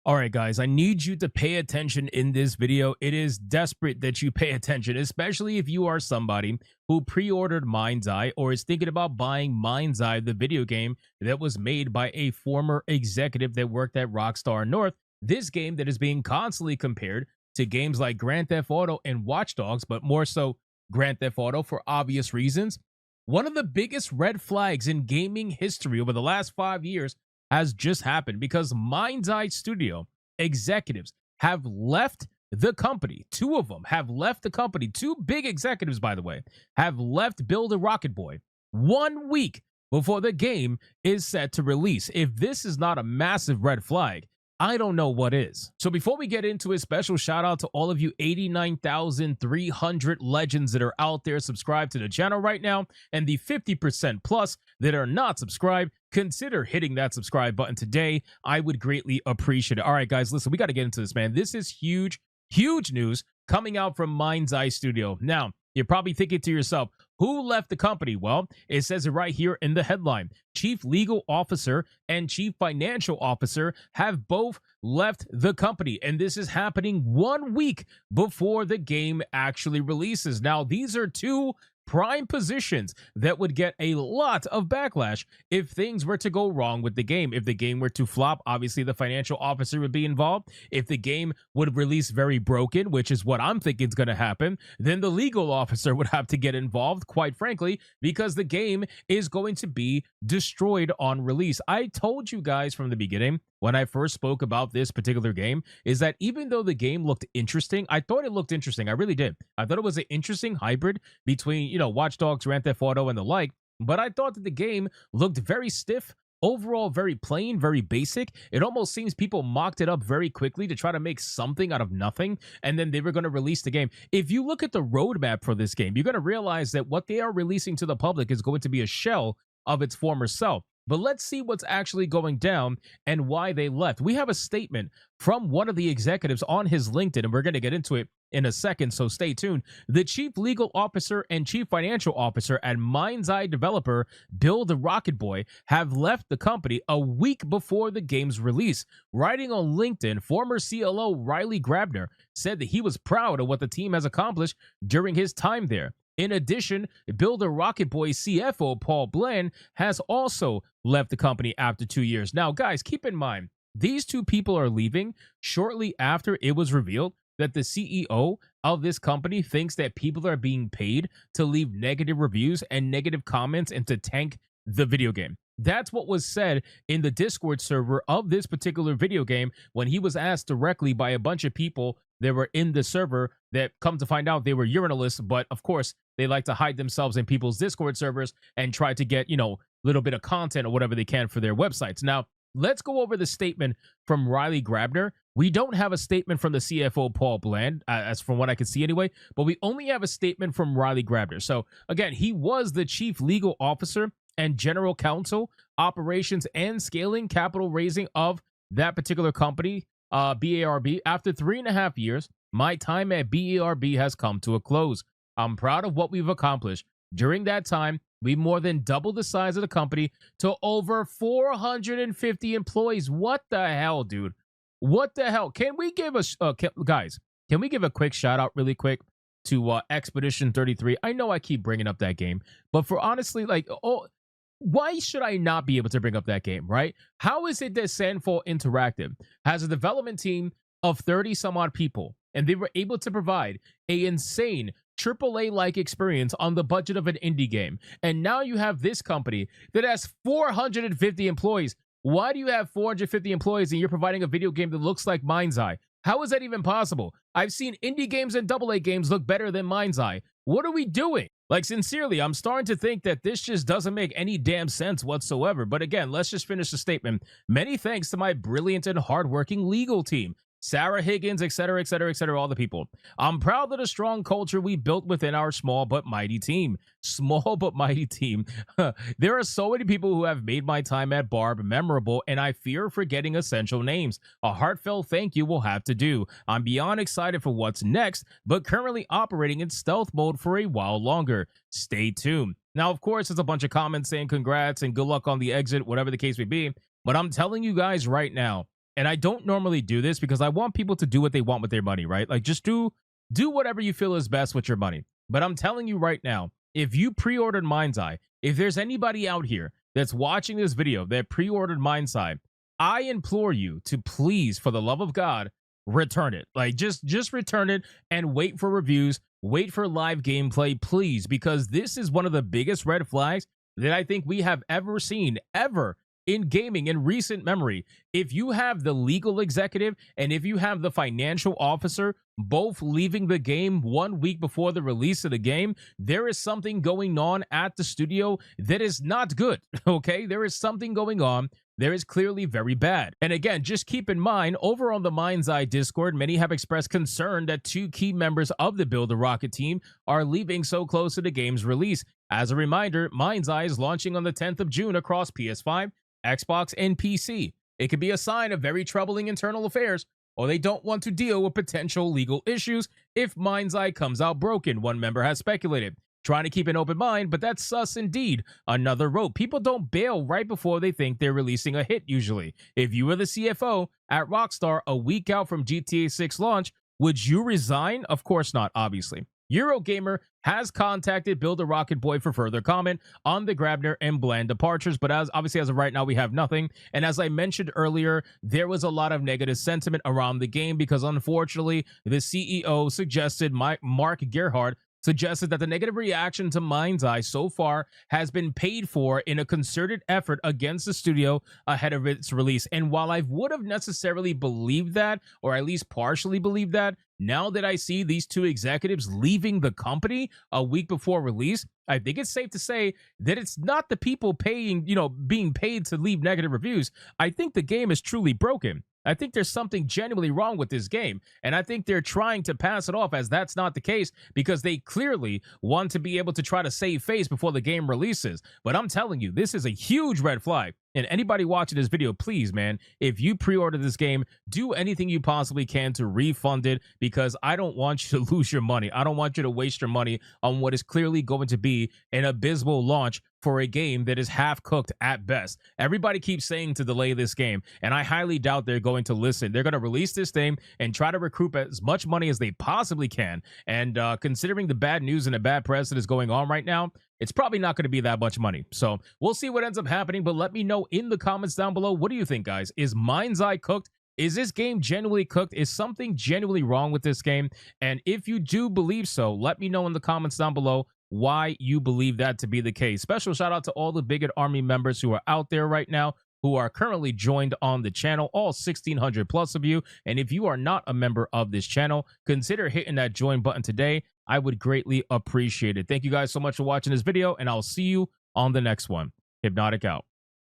All right, guys, I need you to pay attention in this video. It is desperate that you pay attention, especially if you are somebody who pre-ordered MindsEye or is thinking about buying MindsEye, the video game that was made by a former executive that worked at Rockstar North. This game that is being constantly compared to games like Grand Theft Auto and Watch Dogs, but more so Grand Theft Auto for obvious reasons. One of the biggest red flags in gaming history over the last 5 years has just happened because MindsEye Studio executives have left the company. Two of them have left the company. Two big executives, by the way, have left Build a Rocket Boy 1 week before the game is set to release. If this is not a massive red flag, I don't know what is. So before we get into a special shout out to all of you 89,300 legends that are out there subscribed to the channel right now, and the 50% plus that are not subscribed, consider hitting that subscribe button today. I would greatly appreciate it. All right, guys, listen, we got to get into this, man. This is huge, huge news coming out from MindsEye Studio. Now, you're probably thinking to yourself, who left the company? Well, it says it right here in the headline. Chief Legal Officer and Chief Financial Officer have both left the company, and this is happening 1 week before the game actually releases. Now, these are two prime positions that would get a lot of backlash if things were to go wrong with the game. If the game were to flop, obviously the financial officer would be involved. If the game would release very broken, which is what I'm thinking is going to happen, then the legal officer would have to get involved, quite frankly, because the game is going to be destroyed on release. I told you guys from the beginning when I first spoke about this particular game is that even though the game looked interesting, I thought it looked interesting. I really did. I thought it was an interesting hybrid between, Watch Dogs, Grand Theft Auto, and the like. But I thought that the game looked very stiff, overall very plain, very basic. It almost seems people mocked it up very quickly to try to make something out of nothing, and then they were going to release the game. If you look at the roadmap for this game, you're going to realize that what they are releasing to the public is going to be a shell of its former self. But let's see what's actually going down and why they left. We have a statement from one of the executives on his LinkedIn, and we're going to get into it in a second, so stay tuned. The Chief Legal Officer and Chief Financial Officer at MindsEye developer Build a Rocket Boy have left the company a week before the game's release. Writing on LinkedIn, former CLO Riley Grabner said that he was proud of what the team has accomplished during his time there. In addition, Build a Rocket Boy CFO Paul Bland has also left the company after 2 years. Now, guys, keep in mind, these two people are leaving shortly after it was revealed that the CEO of this company thinks that people are being paid to leave negative reviews and negative comments and to tank the video game. That's what was said in the Discord server of this particular video game when he was asked directly by a bunch of people that were in the server that come to find out they were urinalists, but of course they like to hide themselves in people's Discord servers and try to get, little bit of content or whatever they can for their websites. Now, let's go over the statement from Riley Grabner. We don't have a statement from the CFO Paul Bland, as from what I can see anyway, but we only have a statement from Riley Grabner. So again, he was the chief legal officer and general counsel, operations and scaling capital raising of that particular company, BARB. After 3.5 years, my time at BARB has come to a close. I'm proud of what we've accomplished. During that time, we more than doubled the size of the company to over 450 employees. What the hell, dude? What the hell? Can we give us, guys, can we give a quick shout out really quick to Expedition 33? I know I keep bringing up that game, but for honestly, why should I not be able to bring up that game, right? How is it that Sandfall Interactive has a development team of 30 some odd people, and they were able to provide a insane AAA-like experience on the budget of an indie game, and now you have this company that has 450 employees. Why do you have 450 employees and you're providing a video game that looks like MindsEye? How is that even possible? I've seen indie games and AA games look better than MindsEye. What are we doing? Like, sincerely, I'm starting to think that this just doesn't make any damn sense whatsoever. But again, let's just finish the statement. Many thanks to my brilliant and hardworking legal team, Sarah Higgins, etc., etc., etc., all the people. I'm proud of the strong culture we built within our small but mighty team. Small but mighty team. There are so many people who have made my time at Barb memorable, and I fear forgetting essential names. A heartfelt thank you will have to do. I'm beyond excited for what's next, but currently operating in stealth mode for a while longer. Stay tuned. Now, of course, there's a bunch of comments saying congrats and good luck on the exit, whatever the case may be. But I'm telling you guys right now, And I don't normally do this because I want people to do what they want with their money, right? Like just do whatever you feel is best with your money. But I'm telling you right now, if you pre-ordered MindsEye, if there's anybody out here that's watching this video that pre-ordered MindsEye, I implore you to please, for the love of God, return it. Like just return it and wait for reviews, wait for live gameplay, please, because this is one of the biggest red flags that I think we have ever seen, ever in gaming in recent memory. If you have the legal executive and if you have the financial officer both leaving the game 1 week before the release of the game, there is something going on at the studio that is not good. Okay, there is something going on. There is clearly very bad. And again, just keep in mind, over on the MindsEye Discord, many have expressed concern that 2 key members of the Build a Rocket team are leaving so close to the game's release. As a reminder, MindsEye is launching on the 10th of June across PS5, Xbox, and PC. It could be a sign of very troubling internal affairs, or they don't want to deal with potential legal issues if MindsEye comes out broken, one member has speculated. Trying to keep an open mind, but that's sus indeed. Another wrote, people don't bail right before they think they're releasing a hit usually. If you were the CFO at Rockstar a week out from GTA 6 launch, would you resign? Of course not, obviously. Eurogamer has contacted Build a Rocket Boy for further comment on the Grabner and Bland departures, but as of right now, we have nothing. And as I mentioned earlier, there was a lot of negative sentiment around the game because unfortunately, the CEO suggested, Mark Gerhardt, suggested that the negative reaction to MindsEye so far has been paid for in a concerted effort against the studio ahead of its release. And while I would have necessarily believed that, or at least partially believed that, now that I see these 2 executives leaving the company a week before release, I think it's safe to say that it's not the people paying, being paid to leave negative reviews. I think the game is truly broken. I think there's something genuinely wrong with this game, and I think they're trying to pass it off as that's not the case because they clearly want to be able to try to save face before the game releases. But I'm telling you, this is a huge red flag. And anybody watching this video, please, man, if you pre-order this game, do anything you possibly can to refund it because I don't want you to lose your money. I don't want you to waste your money on what is clearly going to be an abysmal launch for a game that is half-cooked at best. Everybody keeps saying to delay this game, and I highly doubt they're going to listen. They're going to release this thing and try to recoup as much money as they possibly can. And considering the bad news and the bad press that is going on right now, it's probably not going to be that much money. So we'll see what ends up happening, but let me know in the comments down below. What do you think, guys? Is MindsEye cooked? Is this game genuinely cooked? Is something genuinely wrong with this game? And if you do believe so, let me know in the comments down below why you believe that to be the case. Special shout out to all the Bigot Army members who are out there right now, who are currently joined on the channel, all 1,600 plus of you. And if you are not a member of this channel, consider hitting that join button today. I would greatly appreciate it. Thank you guys so much for watching this video, and I'll see you on the next one. Hypnotic out.